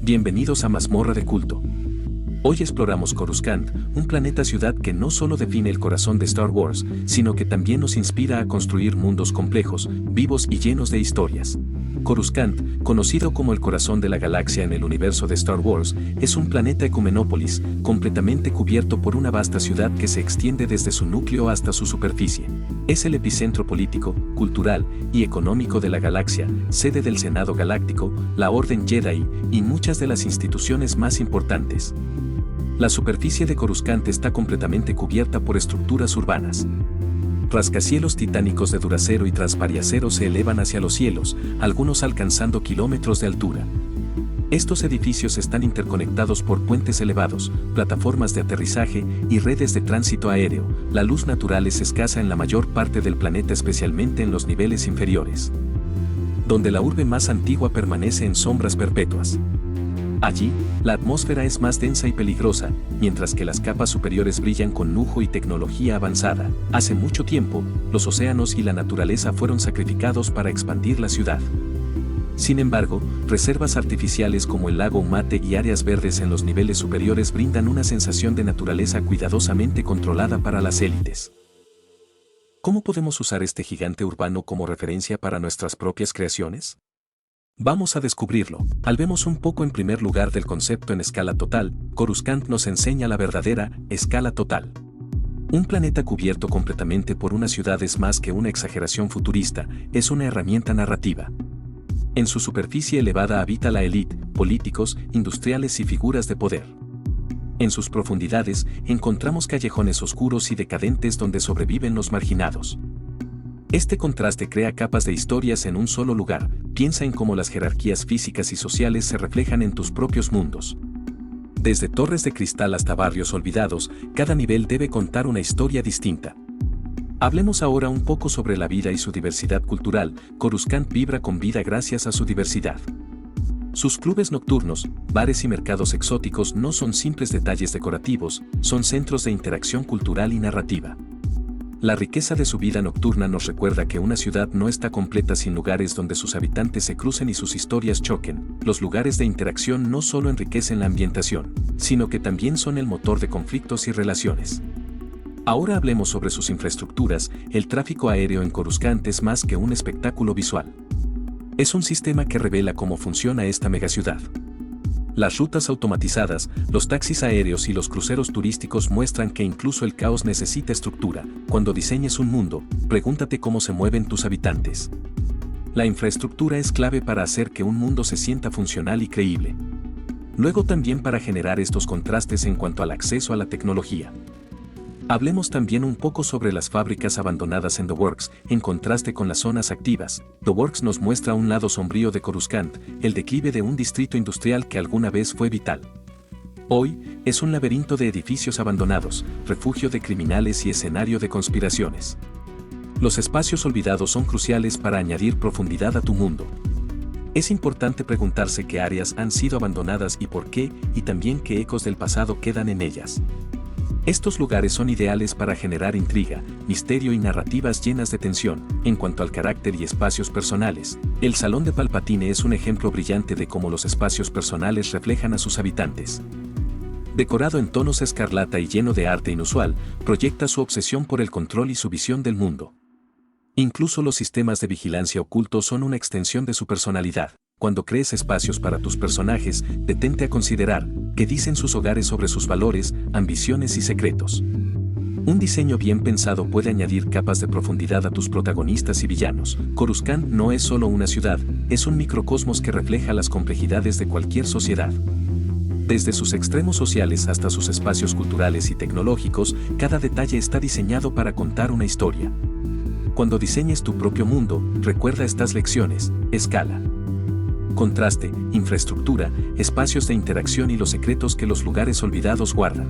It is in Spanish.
Bienvenidos a Mazmorra de Culto. Hoy exploramos Coruscant, un planeta-ciudad que no solo define el corazón de Star Wars, sino que también nos inspira a construir mundos complejos, vivos y llenos de historias. Coruscant, conocido como el corazón de la galaxia en el universo de Star Wars, es un planeta ecumenópolis, completamente cubierto por una vasta ciudad que se extiende desde su núcleo hasta su superficie. Es el epicentro político, cultural y económico de la galaxia, sede del Senado Galáctico, la Orden Jedi y muchas de las instituciones más importantes. La superficie de Coruscant está completamente cubierta por estructuras urbanas. Rascacielos titánicos de duracero y transpariacero se elevan hacia los cielos, algunos alcanzando kilómetros de altura. Estos edificios están interconectados por puentes elevados, plataformas de aterrizaje y redes de tránsito aéreo. La luz natural es escasa en la mayor parte del planeta, especialmente en los niveles inferiores, donde la urbe más antigua permanece en sombras perpetuas. Allí, la atmósfera es más densa y peligrosa, mientras que las capas superiores brillan con lujo y tecnología avanzada. Hace mucho tiempo, los océanos y la naturaleza fueron sacrificados para expandir la ciudad. Sin embargo, reservas artificiales como el lago Umate y áreas verdes en los niveles superiores brindan una sensación de naturaleza cuidadosamente controlada para las élites. ¿Cómo podemos usar este gigante urbano como referencia para nuestras propias creaciones? Vamos a descubrirlo. Hablemos un poco en primer lugar del concepto en escala total. Coruscant nos enseña la verdadera escala total. Un planeta cubierto completamente por una ciudad es más que una exageración futurista, es una herramienta narrativa. En su superficie elevada habita la élite, políticos, industriales y figuras de poder. En sus profundidades encontramos callejones oscuros y decadentes donde sobreviven los marginados. Este contraste crea capas de historias en un solo lugar. Piensa en cómo las jerarquías físicas y sociales se reflejan en tus propios mundos. Desde torres de cristal hasta barrios olvidados, cada nivel debe contar una historia distinta. Hablemos ahora un poco sobre la vida y su diversidad cultural. Coruscant vibra con vida gracias a su diversidad. Sus clubes nocturnos, bares y mercados exóticos no son simples detalles decorativos, son centros de interacción cultural y narrativa. La riqueza de su vida nocturna nos recuerda que una ciudad no está completa sin lugares donde sus habitantes se crucen y sus historias choquen. Los lugares de interacción no solo enriquecen la ambientación, sino que también son el motor de conflictos y relaciones. Ahora hablemos sobre sus infraestructuras. El tráfico aéreo en Coruscant es más que un espectáculo visual. Es un sistema que revela cómo funciona esta megaciudad. Las rutas automatizadas, los taxis aéreos y los cruceros turísticos muestran que incluso el caos necesita estructura. Cuando diseñes un mundo, pregúntate cómo se mueven tus habitantes. La infraestructura es clave para hacer que un mundo se sienta funcional y creíble. Luego también para generar estos contrastes en cuanto al acceso a la tecnología. Hablemos también un poco sobre las fábricas abandonadas en The Works, en contraste con las zonas activas. The Works nos muestra un lado sombrío de Coruscant, el declive de un distrito industrial que alguna vez fue vital. Hoy, es un laberinto de edificios abandonados, refugio de criminales y escenario de conspiraciones. Los espacios olvidados son cruciales para añadir profundidad a tu mundo. Es importante preguntarse qué áreas han sido abandonadas y por qué, y también qué ecos del pasado quedan en ellas. Estos lugares son ideales para generar intriga, misterio y narrativas llenas de tensión. En cuanto al carácter y espacios personales, el Salón de Palpatine es un ejemplo brillante de cómo los espacios personales reflejan a sus habitantes. Decorado en tonos escarlata y lleno de arte inusual, proyecta su obsesión por el control y su visión del mundo. Incluso los sistemas de vigilancia ocultos son una extensión de su personalidad. Cuando crees espacios para tus personajes, detente a considerar qué dicen sus hogares sobre sus valores, ambiciones y secretos. Un diseño bien pensado puede añadir capas de profundidad a tus protagonistas y villanos. Coruscant no es solo una ciudad, es un microcosmos que refleja las complejidades de cualquier sociedad. Desde sus extremos sociales hasta sus espacios culturales y tecnológicos, cada detalle está diseñado para contar una historia. Cuando diseñes tu propio mundo, recuerda estas lecciones: escala, contraste, infraestructura, espacios de interacción y los secretos que los lugares olvidados guardan.